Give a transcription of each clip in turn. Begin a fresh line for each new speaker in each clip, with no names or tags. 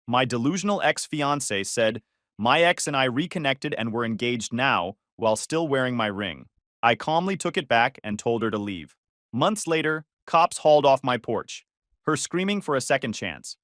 My delusional ex-fiancée said, my ex and I reconnected and were engaged now while still wearing my ring. I calmly took it back and told her to leave. Months later, cops hauled off my porch, her screaming for a second chance.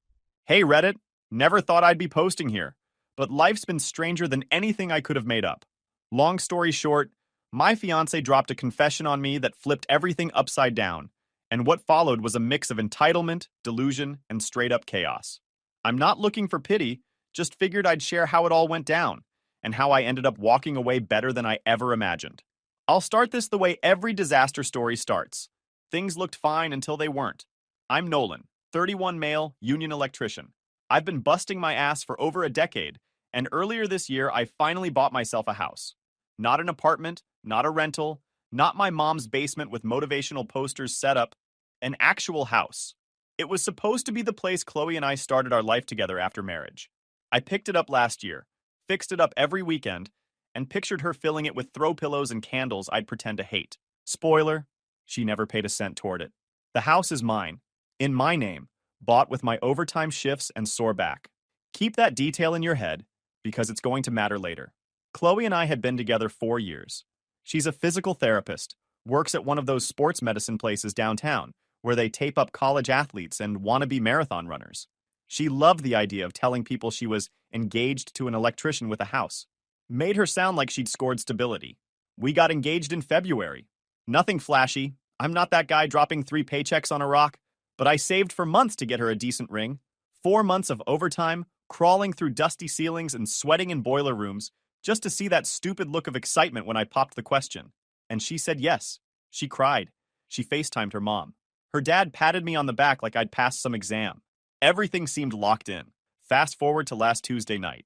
Hey Reddit, never thought I'd be posting here, but life's been stranger than anything I could have made up. Long story short, my fiancé dropped a confession on me that flipped everything upside down, and what followed was a mix of entitlement, delusion, and straight-up chaos. I'm not looking for pity, just figured I'd share how it all went down, and how I ended up walking away better than I ever imagined. I'll start this the way every disaster story starts. Things looked fine until they weren't. I'm Nolan, 31 male, union electrician. I've been busting my ass for over a decade, and earlier this year I finally bought myself a house. Not an apartment, not a rental, not my mom's basement with motivational posters set up, an actual house. It was supposed to be the place Chloe and I started our life together after marriage. I picked it up last year, fixed it up every weekend, and pictured her filling it with throw pillows and candles I'd pretend to hate. Spoiler, she never paid a cent toward it. The house is mine, in my name, bought with my overtime shifts and sore back. Keep that detail in your head, because it's going to matter later. Chloe and I had been together 4 years. She's a physical therapist, works at one of those sports medicine places downtown, where they tape up college athletes and wannabe marathon runners. She loved the idea of telling people she was engaged to an electrician with a house. Made her sound like she'd scored stability. We got engaged in February. Nothing flashy. I'm not that guy dropping 3 paychecks on a rock, but I saved for months to get her a decent ring. 4 months of overtime, crawling through dusty ceilings and sweating in boiler rooms just to see that stupid look of excitement when I popped the question. And she said yes. She cried. She FaceTimed her mom. Her dad patted me on the back like I'd passed some exam. Everything seemed locked in. Fast forward to last Tuesday night.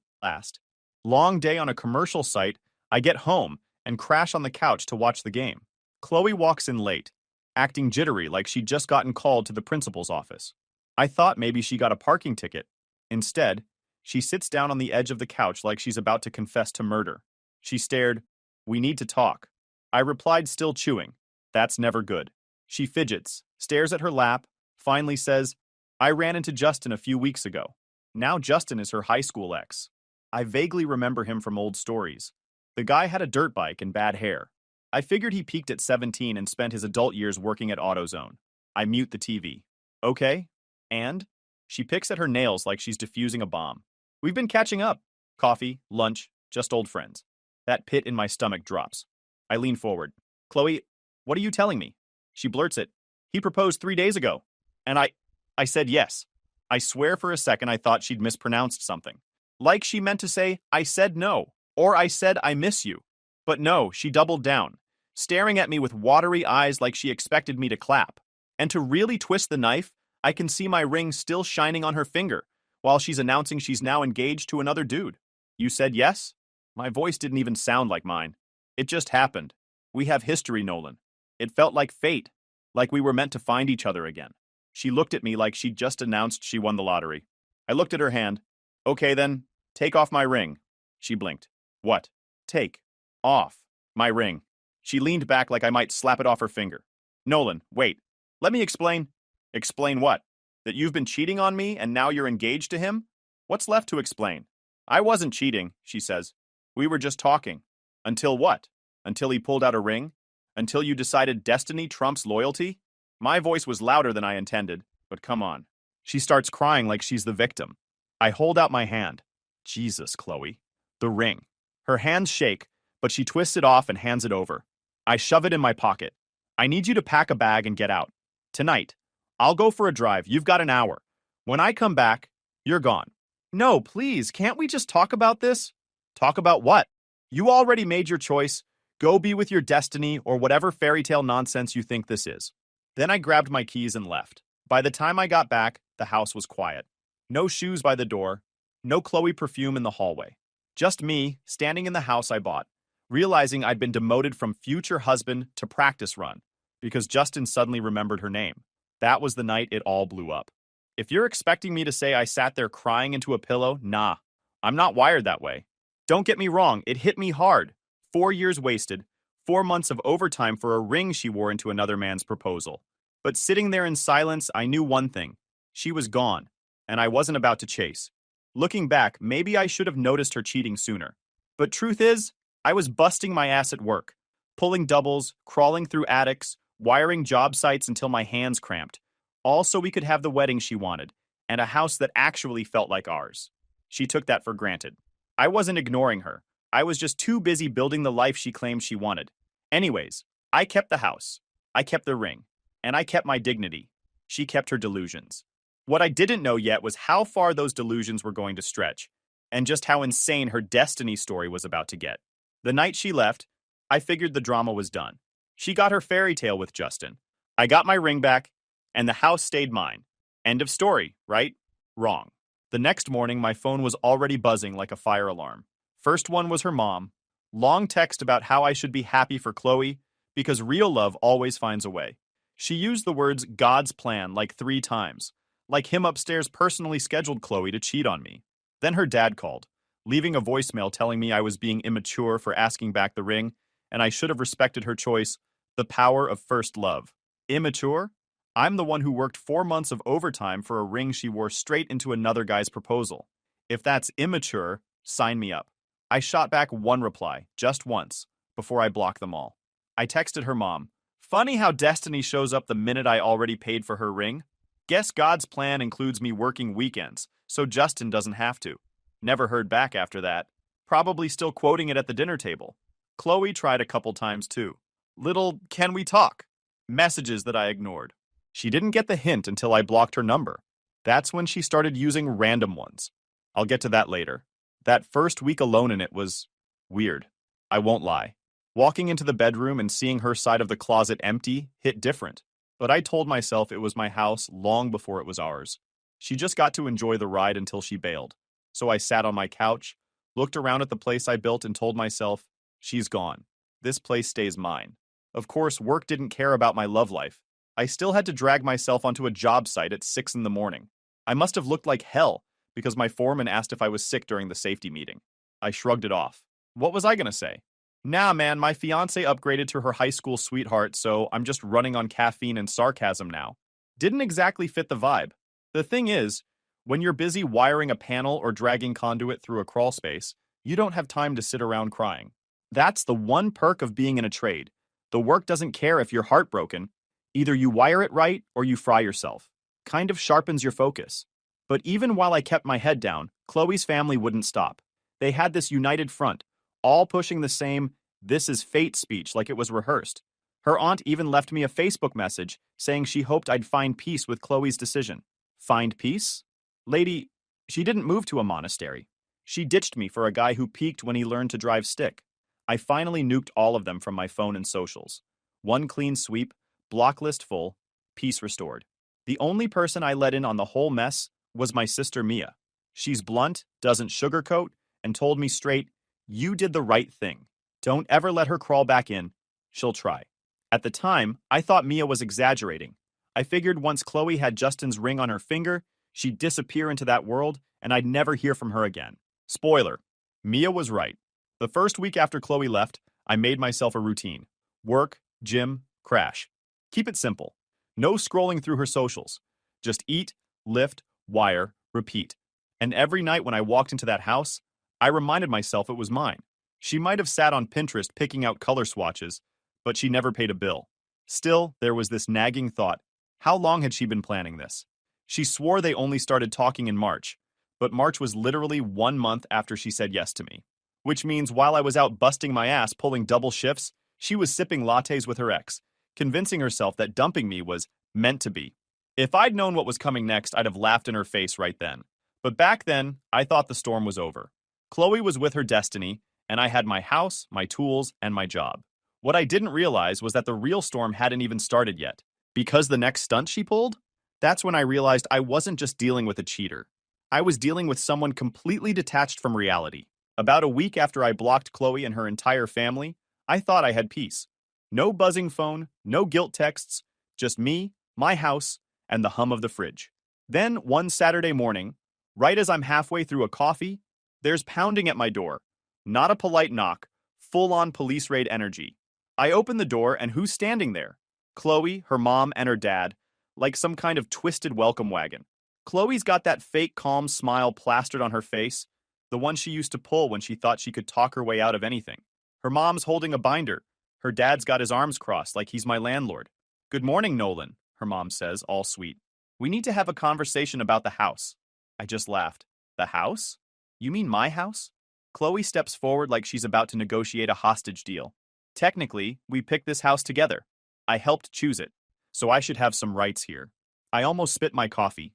Long day on a commercial site, I get home and crash on the couch to watch the game. Chloe walks in late, acting jittery like she'd just gotten called to the principal's office. I thought maybe she got a parking ticket. Instead, she sits down on the edge of the couch like she's about to confess to murder. She stared, "We need to talk." I replied, still chewing. That's never good. She fidgets, stares at her lap, finally says, I ran into Justin a few weeks ago. Now Justin is her high school ex. I vaguely remember him from old stories. The guy had a dirt bike and bad hair. I figured he peaked at 17 and spent his adult years working at AutoZone. I mute the TV. Okay, and? She picks at her nails like she's defusing a bomb. We've been catching up. Coffee, lunch, just old friends. That pit in my stomach drops. I lean forward. Chloe, what are you telling me? She blurts it. He proposed 3 days ago. And I said yes. I swear for a second I thought she'd mispronounced something. Like she meant to say, I said no, or I said I miss you. But no, she doubled down, staring at me with watery eyes like she expected me to clap. And to really twist the knife, I can see my ring still shining on her finger, while she's announcing she's now engaged to another dude. You said yes? My voice didn't even sound like mine. It just happened. We have history, Nolan. It felt like fate, like we were meant to find each other again. She looked at me like she'd just announced she won the lottery. I looked at her hand. Okay then, take off my ring. She blinked. What? Take off my ring. She leaned back like I might slap it off her finger. Nolan, wait. Let me explain. Explain what? That you've been cheating on me and now you're engaged to him? What's left to explain? I wasn't cheating, she says. We were just talking. Until what? Until he pulled out a ring? Until you decided destiny trumps loyalty? My voice was louder than I intended, but come on. She starts crying like she's the victim. I hold out my hand. Jesus, Chloe. The ring. Her hands shake, but she twists it off and hands it over. I shove it in my pocket. I need you to pack a bag and get out. Tonight. I'll go for a drive. You've got an hour. When I come back, you're gone. No, please, can't we just talk about this? Talk about what? You already made your choice. Go be with your destiny or whatever fairy tale nonsense you think this is. Then I grabbed my keys and left. By the time I got back, the house was quiet. No shoes by the door. No Chloe perfume in the hallway. Just me, standing in the house I bought, realizing I'd been demoted from future husband to practice run because Justin suddenly remembered her name. That was the night it all blew up. If you're expecting me to say I sat there crying into a pillow, nah. I'm not wired that way. Don't get me wrong, it hit me hard. 4 years wasted, 4 months of overtime for a ring she wore into another man's proposal. But sitting there in silence, I knew one thing. She was gone, and I wasn't about to chase. Looking back, maybe I should have noticed her cheating sooner. But truth is, I was busting my ass at work, pulling doubles, crawling through attics, wiring job sites until my hands cramped, all so we could have the wedding she wanted, and a house that actually felt like ours. She took that for granted. I wasn't ignoring her. I was just too busy building the life she claimed she wanted. Anyways, I kept the house. I kept the ring. And I kept my dignity. She kept her delusions. What I didn't know yet was how far those delusions were going to stretch, and just how insane her destiny story was about to get. The night she left, I figured the drama was done. She got her fairy tale with Justin. I got my ring back, and the house stayed mine. End of story, right? Wrong. The next morning, my phone was already buzzing like a fire alarm. First one was her mom. Long text about how I should be happy for Chloe, because real love always finds a way. She used the words God's plan like 3 times, like him upstairs personally scheduled Chloe to cheat on me. Then her dad called, leaving a voicemail telling me I was being immature for asking back the ring, and I should have respected her choice, the power of first love. Immature? I'm the one who worked 4 months of overtime for a ring she wore straight into another guy's proposal. If that's immature, sign me up. I shot back one reply, just once, before I blocked them all. I texted her mom, funny how destiny shows up the minute I already paid for her ring. Guess God's plan includes me working weekends, so Justin doesn't have to. Never heard back after that. Probably still quoting it at the dinner table. Chloe tried a couple times too. Little "can we talk?" messages that I ignored. She didn't get the hint until I blocked her number. That's when she started using random ones. I'll get to that later. That first week alone in it was weird. I won't lie. Walking into the bedroom and seeing her side of the closet empty hit different. But I told myself it was my house long before it was ours. She just got to enjoy the ride until she bailed. So I sat on my couch, looked around at the place I built and told myself, she's gone. This place stays mine. Of course, work didn't care about my love life. I still had to drag myself onto a job site at 6 in the morning. I must have looked like hell because my foreman asked if I was sick during the safety meeting. I shrugged it off. What was I gonna say? Nah, man, my fiancée upgraded to her high school sweetheart, so I'm just running on caffeine and sarcasm now. Didn't exactly fit the vibe. The thing is, when you're busy wiring a panel or dragging conduit through a crawl space, you don't have time to sit around crying. That's the one perk of being in a trade. The work doesn't care if you're heartbroken. Either you wire it right or you fry yourself. Kind of sharpens your focus. But even while I kept my head down, Chloe's family wouldn't stop. They had this united front, all pushing the same "this is fate" speech like it was rehearsed. Her aunt even left me a Facebook message saying she hoped I'd find peace with Chloe's decision. Find peace? Lady, she didn't move to a monastery. She ditched me for a guy who peaked when he learned to drive stick. I finally nuked all of them from my phone and socials. One clean sweep, block list full, peace restored. The only person I let in on the whole mess was my sister Mia. She's blunt, doesn't sugarcoat, and told me straight, you did the right thing. Don't ever let her crawl back in. She'll try. At the time, I thought Mia was exaggerating. I figured once Chloe had Justin's ring on her finger, she'd disappear into that world, and I'd never hear from her again. Spoiler. Mia was right. The first week after Chloe left, I made myself a routine. Work, gym, crash. Keep it simple. No scrolling through her socials. Just eat, lift, wire, repeat. And every night when I walked into that house, I reminded myself it was mine. She might have sat on Pinterest picking out color swatches, but she never paid a bill. Still, there was this nagging thought. How long had she been planning this? She swore they only started talking in March, but March was literally 1 month after she said yes to me. Which means while I was out busting my ass pulling double shifts, she was sipping lattes with her ex, convincing herself that dumping me was meant to be. If I'd known what was coming next, I'd have laughed in her face right then. But back then, I thought the storm was over. Chloe was with her destiny, and I had my house, my tools, and my job. What I didn't realize was that the real storm hadn't even started yet. Because the next stunt she pulled? That's when I realized I wasn't just dealing with a cheater. I was dealing with someone completely detached from reality. About a week after I blocked Chloe and her entire family, I thought I had peace. No buzzing phone, no guilt texts, just me, my house, and the hum of the fridge. Then, one Saturday morning, right as I'm halfway through a coffee, there's pounding at my door. Not a polite knock, full-on police raid energy. I open the door and who's standing there? Chloe, her mom, and her dad, like some kind of twisted welcome wagon. Chloe's got that fake calm smile plastered on her face, the one she used to pull when she thought she could talk her way out of anything. Her mom's holding a binder. Her dad's got his arms crossed like he's my landlord. Good morning, Nolan, her mom says, all sweet. We need to have a conversation about the house. I just laughed. The house? You mean my house? Chloe steps forward like she's about to negotiate a hostage deal. Technically, we picked this house together. I helped choose it, so I should have some rights here. I almost spit my coffee.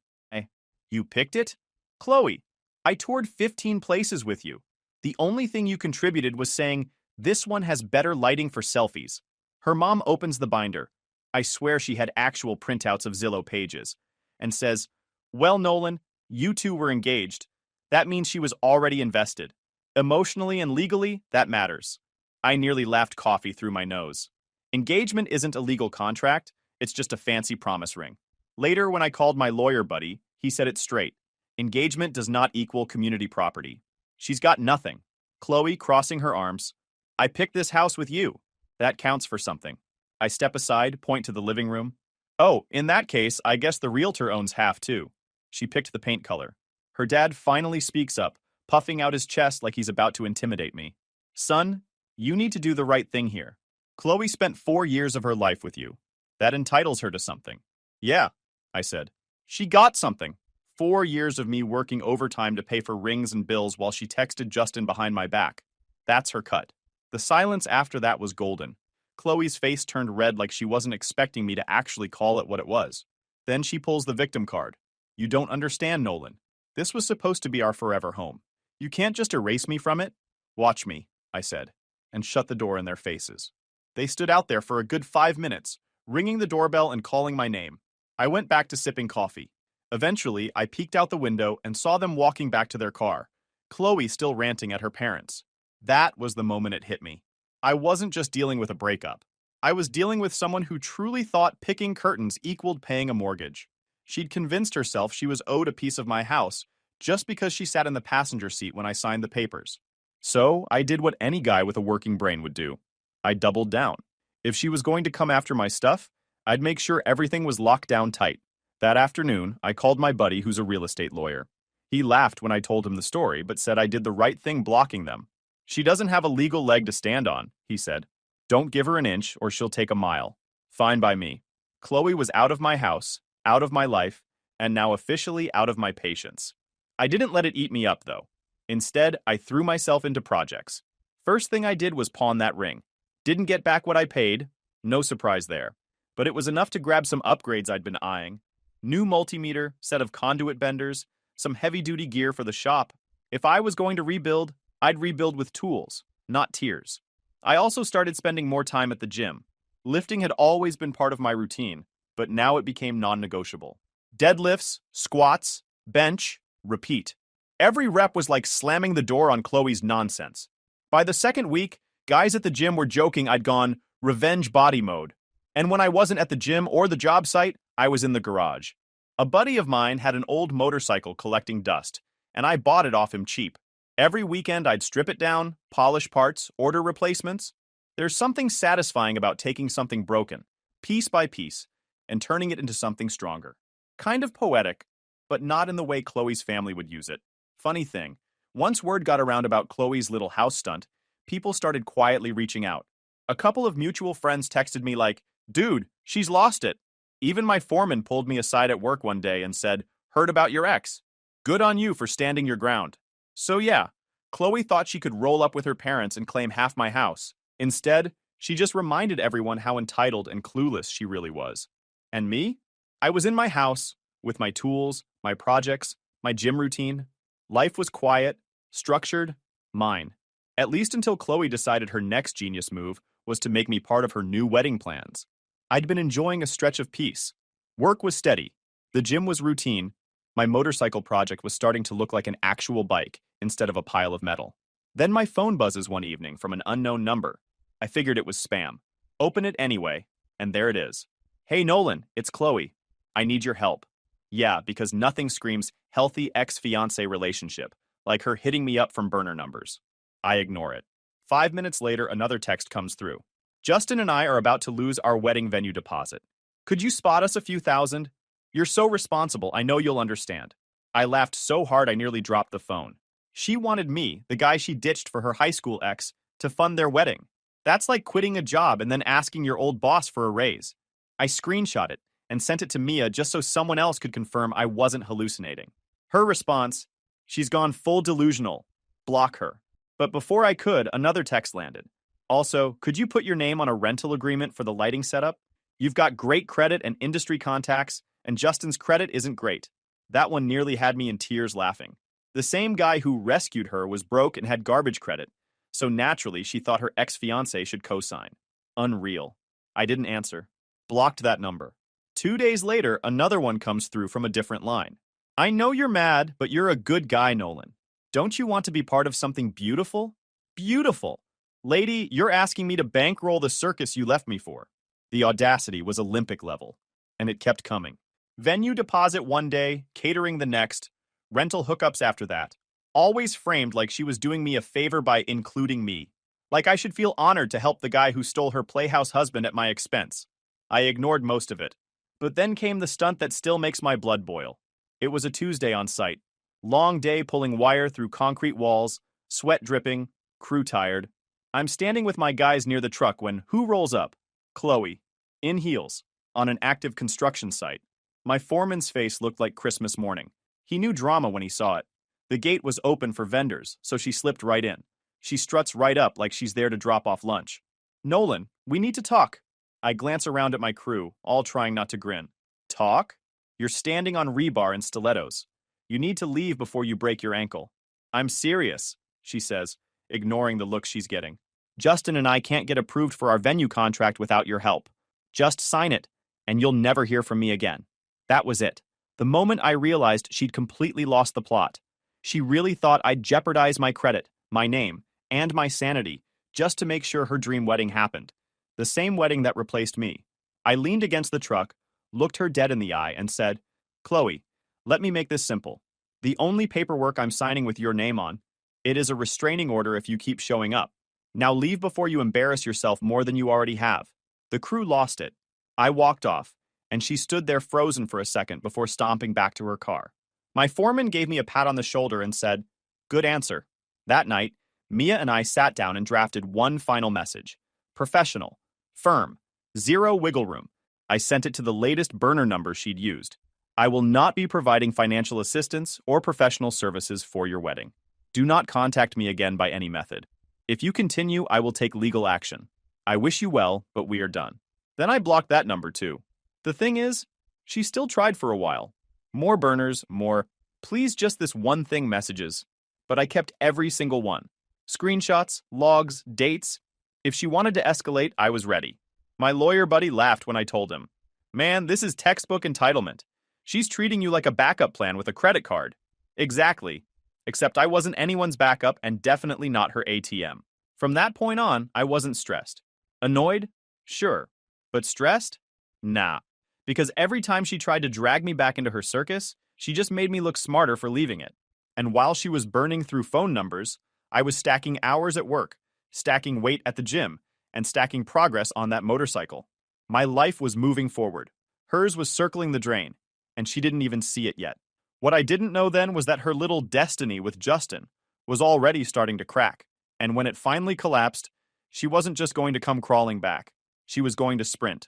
You picked it? Chloe, I toured 15 places with you. The only thing you contributed was saying, this one has better lighting for selfies. Her mom opens the binder. I swear she had actual printouts of Zillow pages. And says, well, Nolan, you two were engaged. That means she was already invested. Emotionally and legally, that matters. I nearly laughed coffee through my nose. Engagement isn't a legal contract, it's just a fancy promise ring. Later, when I called my lawyer buddy, he said it straight. Engagement does not equal community property. She's got nothing. Chloe, crossing her arms. I picked this house with you. That counts for something. I step aside, point to the living room. Oh, in that case, I guess the realtor owns half too. She picked the paint color. Her dad finally speaks up, puffing out his chest like he's about to intimidate me. Son, you need to do the right thing here. Chloe spent 4 years of her life with you. That entitles her to something. Yeah, I said. She got something. 4 years of me working overtime to pay for rings and bills while she texted Justin behind my back. That's her cut. The silence after that was golden. Chloe's face turned red like she wasn't expecting me to actually call it what it was. Then she pulls the victim card. You don't understand, Nolan. This was supposed to be our forever home. You can't just erase me from it. Watch me, I said, and shut the door in their faces. They stood out there for a good 5 minutes, ringing the doorbell and calling my name. I went back to sipping coffee. Eventually, I peeked out the window and saw them walking back to their car, Chloe still ranting at her parents. That was the moment it hit me. I wasn't just dealing with a breakup. I was dealing with someone who truly thought picking curtains equaled paying a mortgage. She'd convinced herself she was owed a piece of my house just because she sat in the passenger seat when I signed the papers. So, I did what any guy with a working brain would do. I doubled down. If she was going to come after my stuff, I'd make sure everything was locked down tight. That afternoon, I called my buddy who's a real estate lawyer. He laughed when I told him the story, but said I did the right thing blocking them. She doesn't have a legal leg to stand on, he said. Don't give her an inch or she'll take a mile. Fine by me. Chloe was out of my house, out of my life, and now officially out of my patience. I didn't let it eat me up, though. Instead, I threw myself into projects. First thing I did was pawn that ring. Didn't get back what I paid. No surprise there. But it was enough to grab some upgrades I'd been eyeing. New multimeter, set of conduit benders, some heavy-duty gear for the shop. If I was going to rebuild, I'd rebuild with tools, not tears. I also started spending more time at the gym. Lifting had always been part of my routine, but now it became non-negotiable. Deadlifts, squats, bench, repeat. Every rep was like slamming the door on Chloe's nonsense. By the second week, guys at the gym were joking I'd gone revenge body mode. And when I wasn't at the gym or the job site, I was in the garage. A buddy of mine had an old motorcycle collecting dust, and I bought it off him cheap. Every weekend I'd strip it down, polish parts, order replacements. There's something satisfying about taking something broken, piece by piece, and turning it into something stronger. Kind of poetic, but not in the way Chloe's family would use it. Funny thing, once word got around about Chloe's little house stunt, people started quietly reaching out. A couple of mutual friends texted me like, dude, she's lost it. Even my foreman pulled me aside at work one day and said, heard about your ex. Good on you for standing your ground. So yeah, Chloe thought she could roll up with her parents and claim half my house. Instead, she just reminded everyone how entitled and clueless she really was. And me? I was in my house, with my tools, my projects, my gym routine. Life was quiet, structured, mine. At least until Chloe decided her next genius move was to make me part of her new wedding plans. I'd been enjoying a stretch of peace. Work was steady. The gym was routine. My motorcycle project was starting to look like an actual bike instead of a pile of metal. Then my phone buzzes one evening from an unknown number. I figured it was spam. Open it anyway, and there it is. Hey Nolan, it's Chloe. I need your help. Yeah, because nothing screams healthy ex-fiancé relationship like her hitting me up from burner numbers. I ignore it. 5 minutes later, another text comes through. Justin and I are about to lose our wedding venue deposit. Could you spot us a few thousand? You're so responsible, I know you'll understand. I laughed so hard I nearly dropped the phone. She wanted me, the guy she ditched for her high school ex, to fund their wedding. That's like quitting a job and then asking your old boss for a raise. I screenshot it and sent it to Mia just so someone else could confirm I wasn't hallucinating. Her response, she's gone full delusional. Block her. But before I could, another text landed. Also, could you put your name on a rental agreement for the lighting setup? You've got great credit and industry contacts, and Justin's credit isn't great. That one nearly had me in tears laughing. The same guy who rescued her was broke and had garbage credit, so naturally she thought her ex-fiancé should co-sign. Unreal. I didn't answer. Blocked that number. 2 days later, another one comes through from a different line. I know you're mad, but you're a good guy, Nolan. Don't you want to be part of something beautiful? Beautiful. Lady, you're asking me to bankroll the circus you left me for. The audacity was Olympic level, and it kept coming. Venue deposit one day, catering the next, rental hookups after that. Always framed like she was doing me a favor by including me. Like I should feel honored to help the guy who stole her playhouse husband at my expense. I ignored most of it. But then came the stunt that still makes my blood boil. It was a Tuesday on site. Long day pulling wire through concrete walls, sweat dripping, crew tired. I'm standing with my guys near the truck when who rolls up? Chloe, in heels, on an active construction site. My foreman's face looked like Christmas morning. He knew drama when he saw it. The gate was open for vendors, so she slipped right in. She struts right up like she's there to drop off lunch. Nolan, we need to talk. I glance around at my crew, all trying not to grin. Talk? You're standing on rebar and stilettos. You need to leave before you break your ankle. I'm serious, she says, ignoring the look she's getting. Justin and I can't get approved for our venue contract without your help. Just sign it, and you'll never hear from me again. That was it. The moment I realized she'd completely lost the plot. She really thought I'd jeopardize my credit, my name, and my sanity just to make sure her dream wedding happened. The same wedding that replaced me. I leaned against the truck, looked her dead in the eye, and said, Chloe, let me make this simple. The only paperwork I'm signing with your name on, it is a restraining order if you keep showing up. Now leave before you embarrass yourself more than you already have. The crew lost it. I walked off, and she stood there frozen for a second before stomping back to her car. My foreman gave me a pat on the shoulder and said, good answer. That night, Mia and I sat down and drafted one final message. Professional. Firm. Zero wiggle room. I sent it to the latest burner number she'd used. I will not be providing financial assistance or professional services for your wedding. Do not contact me again by any method. If you continue, I will take legal action. I wish you well, but we are done. Then I blocked that number too. The thing is, she still tried for a while. More burners, more, please just this one thing messages. But I kept every single one. Screenshots, logs, dates. If she wanted to escalate, I was ready. My lawyer buddy laughed when I told him, man, this is textbook entitlement. She's treating you like a backup plan with a credit card. Exactly. Except I wasn't anyone's backup and definitely not her ATM. From that point on, I wasn't stressed. Annoyed? Sure. But stressed? Nah. Because every time she tried to drag me back into her circus, she just made me look smarter for leaving it. And while she was burning through phone numbers, I was stacking hours at work, stacking weight at the gym, and stacking progress on that motorcycle. My life was moving forward. Hers was circling the drain, and she didn't even see it yet. What I didn't know then was that her little destiny with Justin was already starting to crack, and when it finally collapsed, she wasn't just going to come crawling back. She was going to sprint.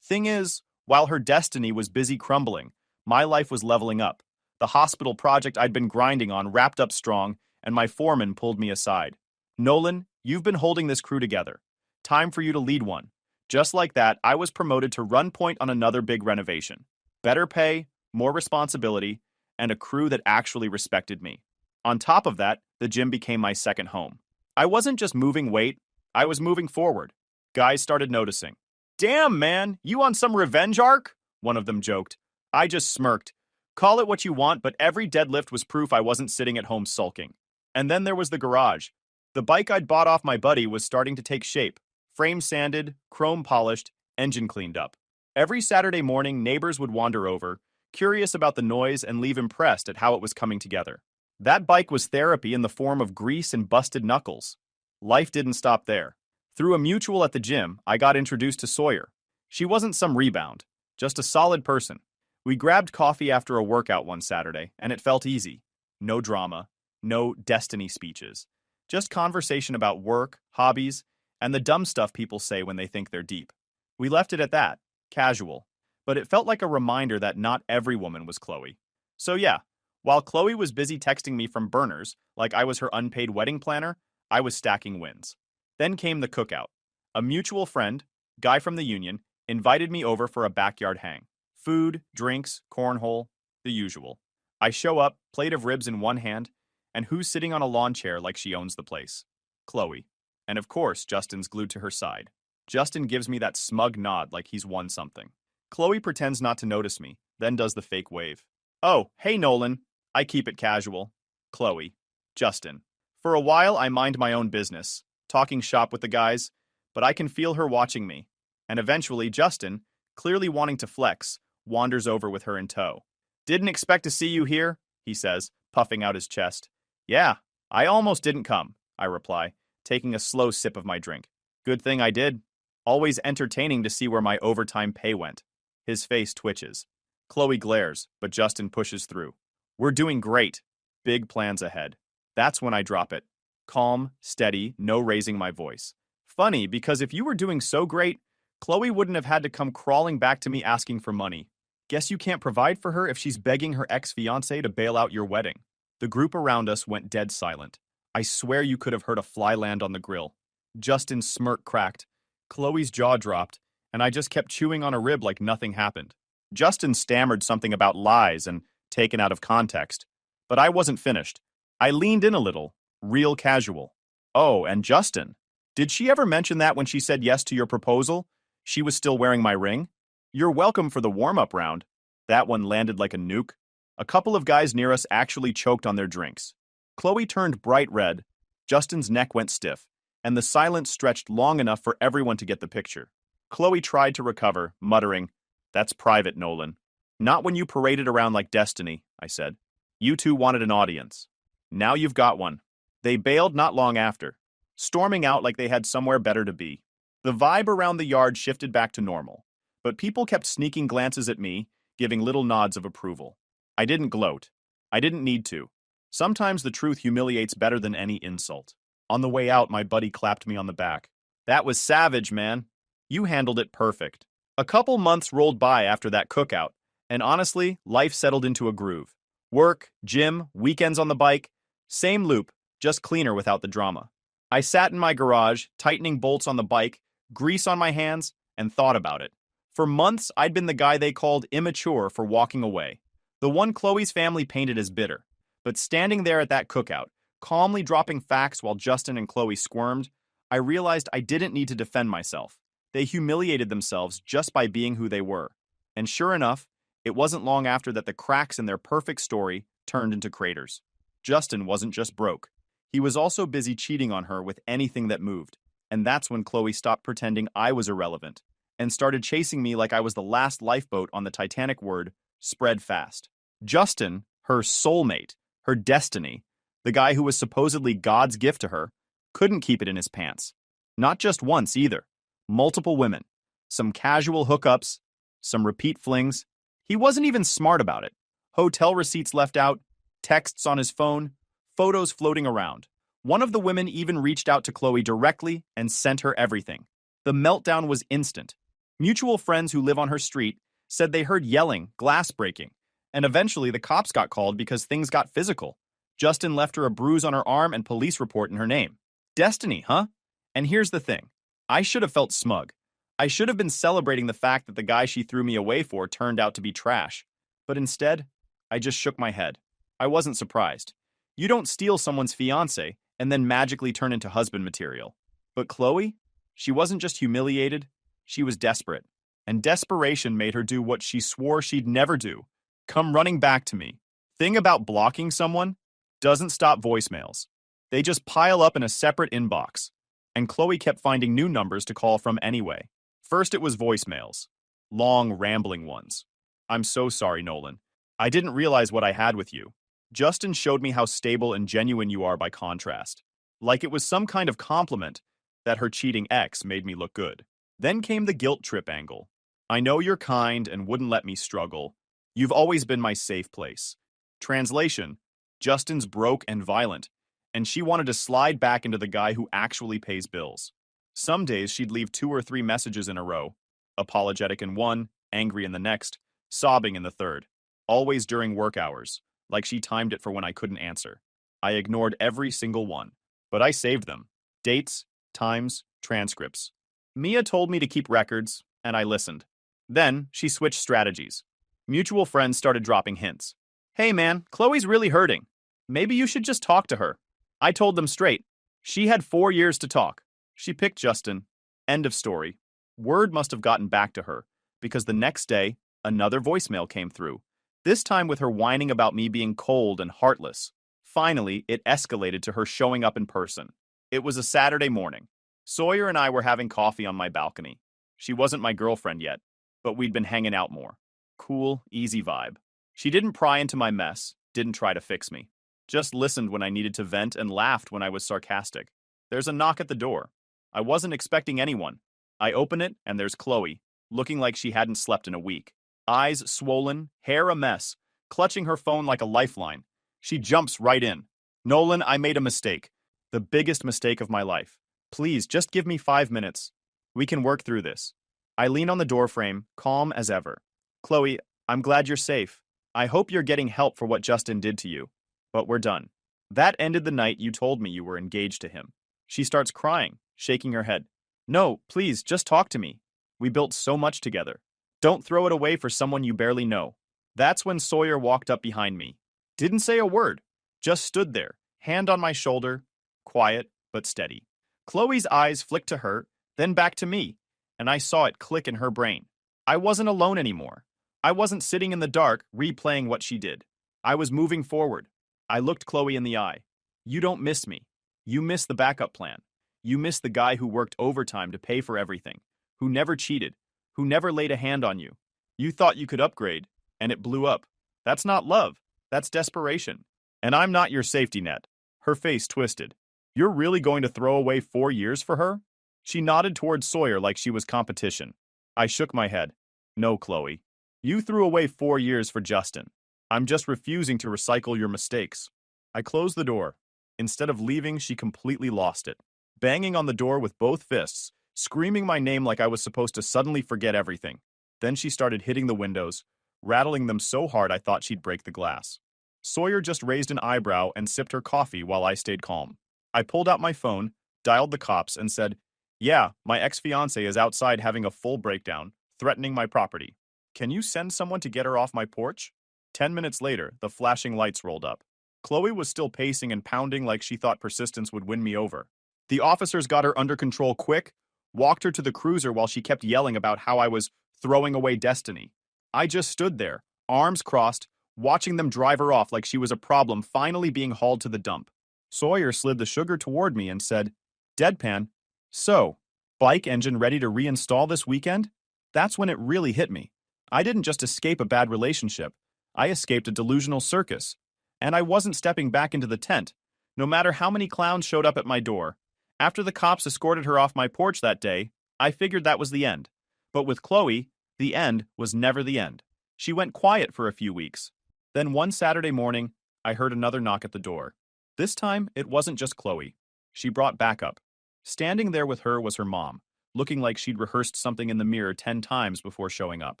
Thing is, while her destiny was busy crumbling, my life was leveling up. The hospital project I'd been grinding on wrapped up strong, and my foreman pulled me aside. Nolan, you've been holding this crew together. Time for you to lead one. Just like that, I was promoted to run point on another big renovation. Better pay, more responsibility, and a crew that actually respected me. On top of that, the gym became my second home. I wasn't just moving weight, I was moving forward. Guys started noticing. Damn, man, you on some revenge arc? One of them joked. I just smirked. Call it what you want, but every deadlift was proof I wasn't sitting at home sulking. And then there was the garage. The bike I'd bought off my buddy was starting to take shape. Frame sanded, chrome polished, engine cleaned up. Every Saturday morning, neighbors would wander over, curious about the noise and leave impressed at how it was coming together. That bike was therapy in the form of grease and busted knuckles. Life didn't stop there. Through a mutual at the gym, I got introduced to Sawyer. She wasn't some rebound, just a solid person. We grabbed coffee after a workout one Saturday, and it felt easy. No drama, no destiny speeches. Just conversation about work, hobbies, and the dumb stuff people say when they think they're deep. We left it at that, casual. But it felt like a reminder that not every woman was Chloe. So yeah, while Chloe was busy texting me from burners, like I was her unpaid wedding planner, I was stacking wins. Then came the cookout. A mutual friend, guy from the union, invited me over for a backyard hang. Food, drinks, cornhole, the usual. I show up, plate of ribs in one hand, and who's sitting on a lawn chair like she owns the place? Chloe. And of course, Justin's glued to her side. Justin gives me that smug nod like he's won something. Chloe pretends not to notice me, then does the fake wave. Oh, hey Nolan. I keep it casual. Chloe. Justin. For a while, I mind my own business, talking shop with the guys, but I can feel her watching me. And eventually, Justin, clearly wanting to flex, wanders over with her in tow. Didn't expect to see you here, he says, puffing out his chest. Yeah, I almost didn't come, I reply, taking a slow sip of my drink. Good thing I did. Always entertaining to see where my overtime pay went. His face twitches. Chloe glares, but Justin pushes through. We're doing great. Big plans ahead. That's when I drop it. Calm, steady, no raising my voice. Funny, because if you were doing so great, Chloe wouldn't have had to come crawling back to me asking for money. Guess you can't provide for her if she's begging her ex-fiancé to bail out your wedding. The group around us went dead silent. I swear you could have heard a fly land on the grill. Justin's smirk cracked. Chloe's jaw dropped, and I just kept chewing on a rib like nothing happened. Justin stammered something about lies and taken out of context. But I wasn't finished. I leaned in a little, real casual. Oh, and Justin. Did she ever mention that when she said yes to your proposal? She was still wearing my ring? You're welcome for the warm-up round. That one landed like a nuke. A couple of guys near us actually choked on their drinks. Chloe turned bright red, Justin's neck went stiff, and the silence stretched long enough for everyone to get the picture. Chloe tried to recover, muttering, "That's private, Nolan." "Not when you paraded around like Destiny," I said. "You two wanted an audience. Now you've got one." They bailed not long after, storming out like they had somewhere better to be. The vibe around the yard shifted back to normal, but people kept sneaking glances at me, giving little nods of approval. I didn't gloat. I didn't need to. Sometimes the truth humiliates better than any insult. On the way out, my buddy clapped me on the back. "That was savage, man. You handled it perfect." A couple months rolled by after that cookout, and honestly, life settled into a groove. Work, gym, weekends on the bike, same loop, just cleaner without the drama. I sat in my garage, tightening bolts on the bike, grease on my hands, and thought about it. For months, I'd been the guy they called immature for walking away. The one Chloe's family painted as bitter. But standing there at that cookout, calmly dropping facts while Justin and Chloe squirmed, I realized I didn't need to defend myself. They humiliated themselves just by being who they were. And sure enough, it wasn't long after that the cracks in their perfect story turned into craters. Justin wasn't just broke. He was also busy cheating on her with anything that moved. And that's when Chloe stopped pretending I was irrelevant and started chasing me like I was the last lifeboat on the Titanic word, spread fast. Justin, her soulmate, her destiny, the guy who was supposedly God's gift to her, couldn't keep it in his pants. Not just once either. Multiple women. Some casual hookups. Some repeat flings. He wasn't even smart about it. Hotel receipts left out. Texts on his phone. Photos floating around. One of the women even reached out to Chloe directly and sent her everything. The meltdown was instant. Mutual friends who live on her street said they heard yelling, glass breaking, and eventually the cops got called because things got physical. Justin left her a bruise on her arm and police report in her name. Destiny, huh? And here's the thing. I should have felt smug. I should have been celebrating the fact that the guy she threw me away for turned out to be trash. But instead, I just shook my head. I wasn't surprised. You don't steal someone's fiancé and then magically turn into husband material. But Chloe? She wasn't just humiliated, she was desperate. And desperation made her do what she swore she'd never do. Come running back to me. Thing about blocking someone doesn't stop voicemails. They just pile up in a separate inbox. And Chloe kept finding new numbers to call from anyway. First it was voicemails. Long, rambling ones. "I'm so sorry, Nolan. I didn't realize what I had with you. Justin showed me how stable and genuine you are by contrast." Like it was some kind of compliment that her cheating ex made me look good. Then came the guilt trip angle. "I know you're kind and wouldn't let me struggle, You've always been my safe place. Translation: Justin's broke and violent, and she wanted to slide back into the guy who actually pays bills. Some days she'd leave 2 or 3 messages in a row, apologetic in one, angry in the next, sobbing in the third, always during work hours, like she timed it for when I couldn't answer. I ignored every single one, but I saved them. Dates, times, transcripts. Mia told me to keep records, and I listened. Then she switched strategies. Mutual friends started dropping hints. Hey man, Chloe's really hurting. Maybe you should just talk to her. I told them straight. She had 4 years to talk. She picked Justin. End of story. Word must have gotten back to her, because the next day, another voicemail came through, this time with her whining about me being cold and heartless. Finally, it escalated to her showing up in person. It was a Saturday morning. Sawyer and I were having coffee on my balcony. She wasn't my girlfriend yet, but we'd been hanging out more. Cool, easy vibe. She didn't pry into my mess, didn't try to fix me. Just listened when I needed to vent and laughed when I was sarcastic. There's a knock at the door. I wasn't expecting anyone. I open it, and there's Chloe, looking like she hadn't slept in a week. Eyes swollen, hair a mess, clutching her phone like a lifeline. She jumps right in. Nolan, I made a mistake. The biggest mistake of my life. Please, just give me 5 minutes. We can work through this. I lean on the doorframe, calm as ever. Chloe, I'm glad you're safe. I hope you're getting help for what Justin did to you. But we're done. That ended the night you told me you were engaged to him. She starts crying, shaking her head. No, please, just talk to me. We built so much together. Don't throw it away for someone you barely know. That's when Sawyer walked up behind me. Didn't say a word. Just stood there, hand on my shoulder, quiet but steady. Chloe's eyes flicked to her, then back to me, and I saw it click in her brain. I wasn't alone anymore. I wasn't sitting in the dark replaying what she did. I was moving forward. I looked Chloe in the eye. You don't miss me. You miss the backup plan. You miss the guy who worked overtime to pay for everything, who never cheated, who never laid a hand on you. You thought you could upgrade, and it blew up. That's not love. That's desperation. And I'm not your safety net. Her face twisted. You're really going to throw away 4 years for her? She nodded towards Sawyer like she was competition. I shook my head. No, Chloe. You threw away 4 years for Justin. I'm just refusing to recycle your mistakes. I closed the door. Instead of leaving, she completely lost it. Banging on the door with both fists, screaming my name like I was supposed to suddenly forget everything. Then she started hitting the windows, rattling them so hard I thought she'd break the glass. Sawyer just raised an eyebrow and sipped her coffee while I stayed calm. I pulled out my phone, dialed the cops, and said, Yeah, my ex-fiancée is outside having a full breakdown, threatening my property. Can you send someone to get her off my porch? 10 minutes later, the flashing lights rolled up. Chloe was still pacing and pounding like she thought persistence would win me over. The officers got her under control quick, walked her to the cruiser while she kept yelling about how I was throwing away destiny. I just stood there, arms crossed, watching them drive her off like she was a problem finally being hauled to the dump. Sawyer slid the sugar toward me and said, deadpan, so, bike engine ready to reinstall this weekend? That's when it really hit me. I didn't just escape a bad relationship. I escaped a delusional circus. And I wasn't stepping back into the tent, no matter how many clowns showed up at my door. After the cops escorted her off my porch that day, I figured that was the end. But with Chloe, the end was never the end. She went quiet for a few weeks. Then one Saturday morning, I heard another knock at the door. This time, it wasn't just Chloe. She brought backup. Standing there with her was her mom, looking like she'd rehearsed something in the mirror 10 times before showing up.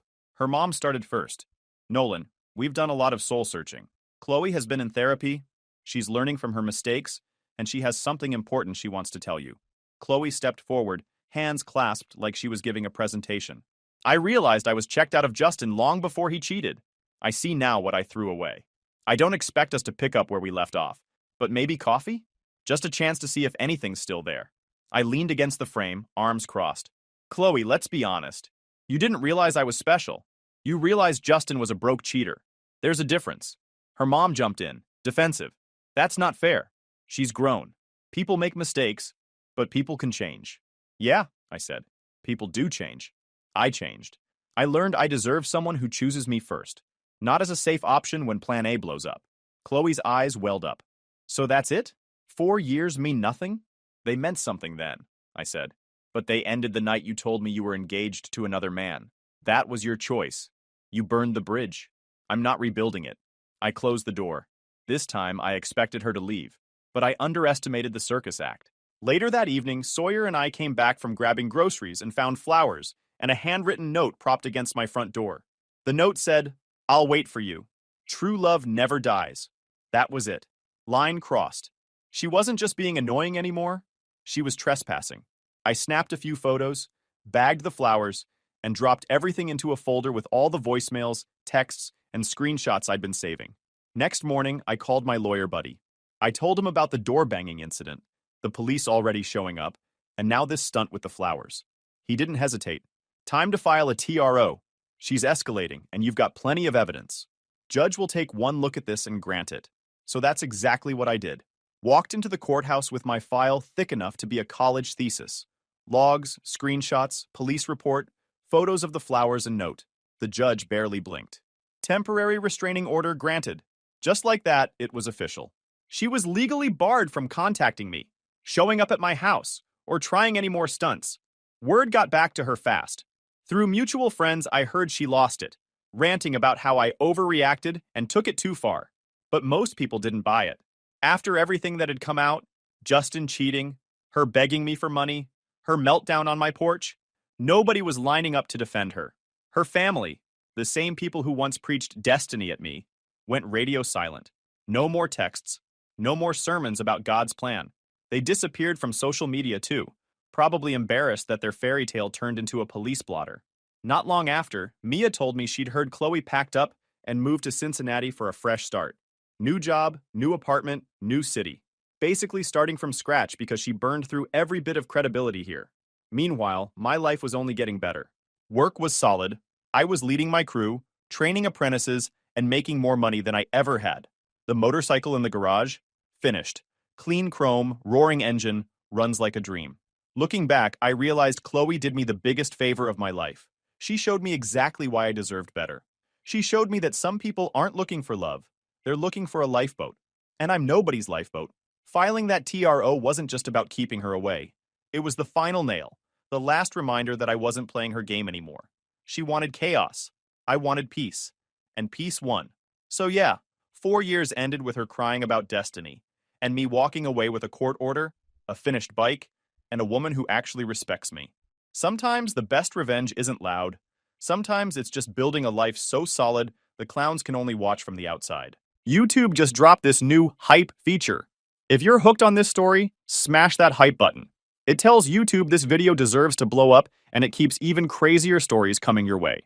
Her mom started first. Nolan, we've done a lot of soul searching. Chloe has been in therapy, she's learning from her mistakes, and she has something important she wants to tell you. Chloe stepped forward, hands clasped like she was giving a presentation. I realized I was checked out of Justin long before he cheated. I see now what I threw away. I don't expect us to pick up where we left off, but maybe coffee? Just a chance to see if anything's still there. I leaned against the frame, arms crossed. Chloe, let's be honest. You didn't realize I was special. You realized Justin was a broke cheater. There's a difference. Her mom jumped in, defensive. That's not fair. She's grown. People make mistakes, but people can change. Yeah, I said. People do change. I changed. I learned I deserve someone who chooses me first, not as a safe option when plan A blows up. Chloe's eyes welled up. So that's it? 4 years mean nothing? They meant something then, I said. But they ended the night you told me you were engaged to another man. That was your choice. You burned the bridge. I'm not rebuilding it. I closed the door. This time, I expected her to leave, but I underestimated the circus act. Later that evening, Sawyer and I came back from grabbing groceries and found flowers and a handwritten note propped against my front door. The note said, "I'll wait for you. True love never dies." That was it. Line crossed. She wasn't just being annoying anymore, she was trespassing. I snapped a few photos, bagged the flowers, and dropped everything into a folder with all the voicemails, texts, and screenshots I'd been saving. Next morning, I called my lawyer buddy. I told him about the door banging incident, the police already showing up, and now this stunt with the flowers. He didn't hesitate. "Time to file a TRO. She's escalating, and you've got plenty of evidence. Judge will take one look at this and grant it." So that's exactly what I did. Walked into the courthouse with my file thick enough to be a college thesis. Logs, screenshots, police report, photos of the flowers and note. The judge barely blinked. Temporary restraining order granted. Just like that, it was official. She was legally barred from contacting me, showing up at my house, or trying any more stunts. Word got back to her fast. Through mutual friends, I heard she lost it, ranting about how I overreacted and took it too far. But most people didn't buy it. After everything that had come out, Justin cheating, her begging me for money, her meltdown on my porch, nobody was lining up to defend her. Her family, the same people who once preached destiny at me, went radio silent. No more texts, no more sermons about God's plan. They disappeared from social media too, probably embarrassed that their fairy tale turned into a police blotter. Not long after, Mia told me she'd heard Chloe packed up and moved to Cincinnati for a fresh start. New job, new apartment, new city. Basically starting from scratch because she burned through every bit of credibility here. Meanwhile, my life was only getting better. Work was solid. I was leading my crew, training apprentices, and making more money than I ever had. The motorcycle in the garage? Finished. Clean chrome, roaring engine, runs like a dream. Looking back, I realized Chloe did me the biggest favor of my life. She showed me exactly why I deserved better. She showed me that some people aren't looking for love. They're looking for a lifeboat. And I'm nobody's lifeboat. Filing that TRO wasn't just about keeping her away. It was the final nail, the last reminder that I wasn't playing her game anymore. She wanted chaos. I wanted peace. And peace won. So yeah, 4 years ended with her crying about destiny, and me walking away with a court order, a finished bike, and a woman who actually respects me. Sometimes the best revenge isn't loud. Sometimes it's just building a life so solid the clowns can only watch from the outside. YouTube just dropped this new hype feature. If you're hooked on this story, smash that hype button. It tells YouTube this video deserves to blow up, and it keeps even crazier stories coming your way.